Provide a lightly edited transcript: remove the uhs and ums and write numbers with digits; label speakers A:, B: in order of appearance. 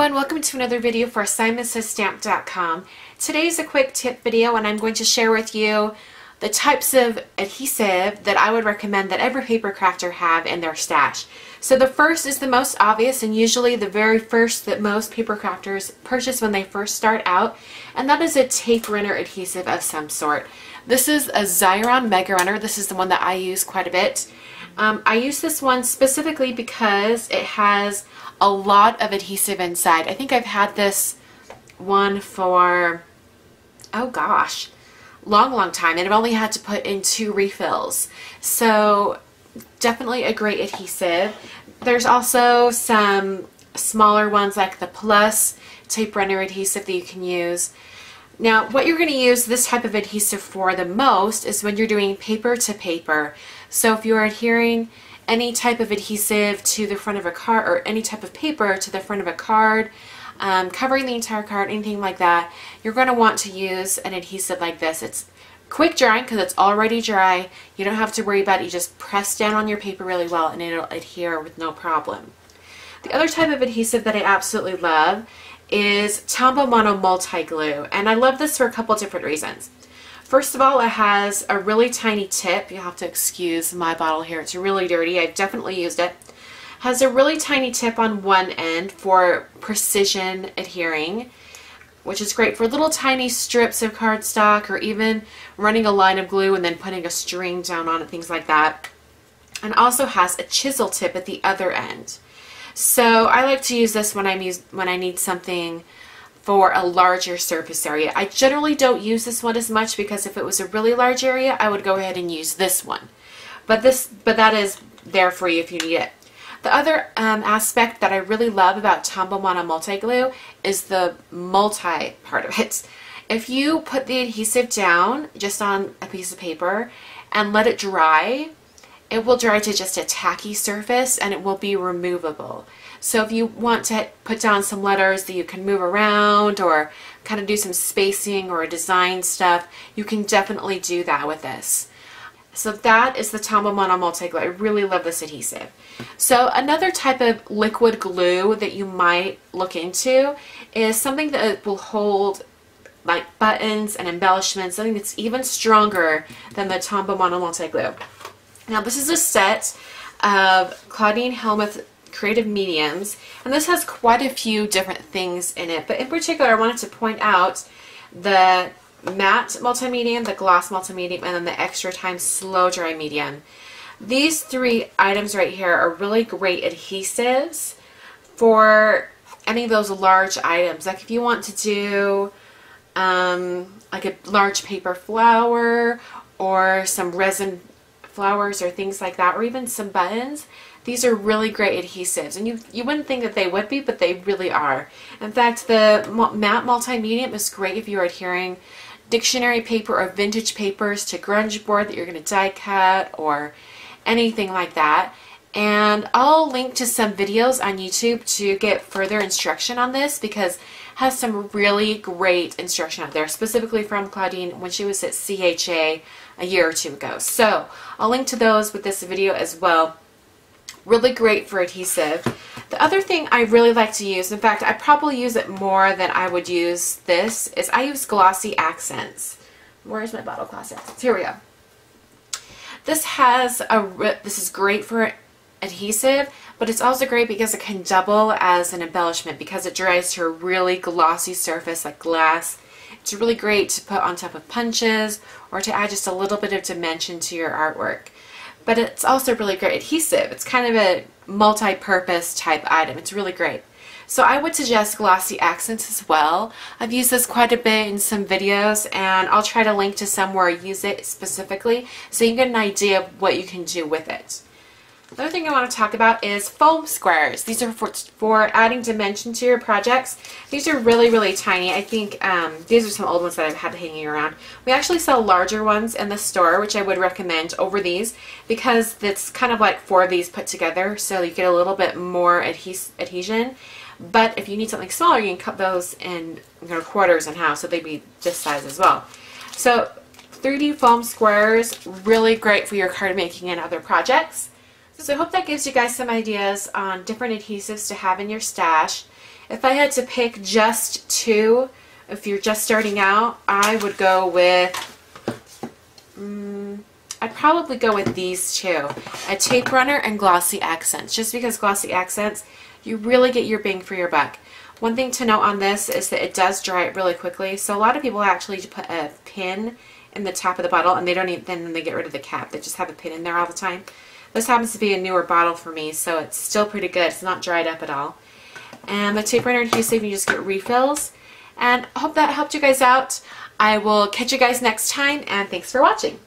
A: everyone, welcome to another video for assignmentsastamp.com. Today is a quick tip video and I'm going to share with you the types of adhesive that I would recommend that every paper crafter have in their stash. So the first is the most obvious and usually the very first that most paper crafters purchase when they first start out, and that is a tape runner adhesive of some sort. This is a Xyron Mega Runner. This is the one that I use quite a bit. I use this one specifically because it has a lot of adhesive inside. I think I've had this one for, oh gosh, long time, and I've only had to put in 2 refills. So definitely a great adhesive. There's also some smaller ones like the Plus tape runner adhesive that you can use. Now, what you're going to use this type of adhesive for the most is when you're doing paper to paper. So if you're adhering any type of adhesive to the front of a card or any type of paper to the front of a card, covering the entire card, anything like that, you're going to want to use an adhesive like this. It's quick drying because it's already dry. You don't have to worry about it. You just press down on your paper really well and it'll adhere with no problem. The other type of adhesive that I absolutely love is Tombow Mono Multi Glue, and I love this for a couple different reasons. First of all, it has a really tiny tip. You'll have to excuse my bottle here. It's really dirty. I've definitely used it. Has a really tiny tip on one end for precision adhering, which is great for little tiny strips of cardstock or even running a line of glue and then putting a string down on it, things like that. And also has a chisel tip at the other end. So I like to use this when I need something for a larger surface area. I generally don't use this one as much because if it was a really large area, I would go ahead and use this one. But that is there for you if you need it. The other aspect that I really love about Tombow Mono Multi Glue is the multi part of it. If you put the adhesive down just on a piece of paper and let it dry, it will dry to just a tacky surface and it will be removable. So if you want to put down some letters that you can move around or kind of do some spacing or design stuff, you can definitely do that with this. So that is the Tombow Mono Multi Glue. I really love this adhesive. So another type of liquid glue that you might look into is something that will hold like buttons and embellishments, something that's even stronger than the Tombow Mono Multi Glue. Now this is a set of Claudine Helmuth Creative Mediums, and this has quite a few different things in it, but in particular I wanted to point out the matte multi-medium, the gloss multi-medium, and then the extra time slow dry medium. These 3 items right here are really great adhesives for any of those large items. Like if you want to do like a large paper flower or some resin flowers or things like that, or even some buttons, these are really great adhesives, and you wouldn't think that they would be, but they really are. In fact, the matte multi-medium is great if you're adhering dictionary paper or vintage papers to grunge board that you're going to die cut or anything like that. And I'll link to some videos on YouTube to get further instruction on this because it has some really great instruction out there, specifically from Claudine when she was at CHA a year or 2 ago. So I'll link to those with this video as well. Really great for adhesive. The other thing I really like to use, in fact I probably use it more than I would use this, is I use glossy accents. Where's my bottle glossy accents? Here we go. This is great for adhesive, but it's also great because it can double as an embellishment because it dries to a really glossy surface like glass. It's really great to put on top of punches or to add just a little bit of dimension to your artwork. But it's also really great adhesive. It's kind of a multi-purpose type item. It's really great. So I would suggest glossy accents as well. I've used this quite a bit in some videos, and I'll try to link to some where I use it specifically so you can get an idea of what you can do with it. The other thing I want to talk about is foam squares. These are for adding dimension to your projects. These are really tiny. I think these are some old ones that I've had hanging around. We actually sell larger ones in the store, which I would recommend over these because it's kind of like 4 of these put together, so you get a little bit more adhesion. But if you need something smaller, you can cut those in quarters in half so they'd be this size as well. So 3D foam squares, really great for your card making and other projects. So I hope that gives you guys some ideas on different adhesives to have in your stash. If I had to pick just two, if you're just starting out, I would go with, I'd probably go with these two, a tape runner and glossy accents, just because glossy accents, you really get your bang for your buck. One thing to note on this is that it does dry it really quickly, so a lot of people actually put a pin in the top of the bottle and they don't even, then they get rid of the cap, they just have a pin in there all the time. This happens to be a newer bottle for me, so it's still pretty good. It's not dried up at all. And the tape runner adhesive, you just get refills. And I hope that helped you guys out. I will catch you guys next time, and thanks for watching.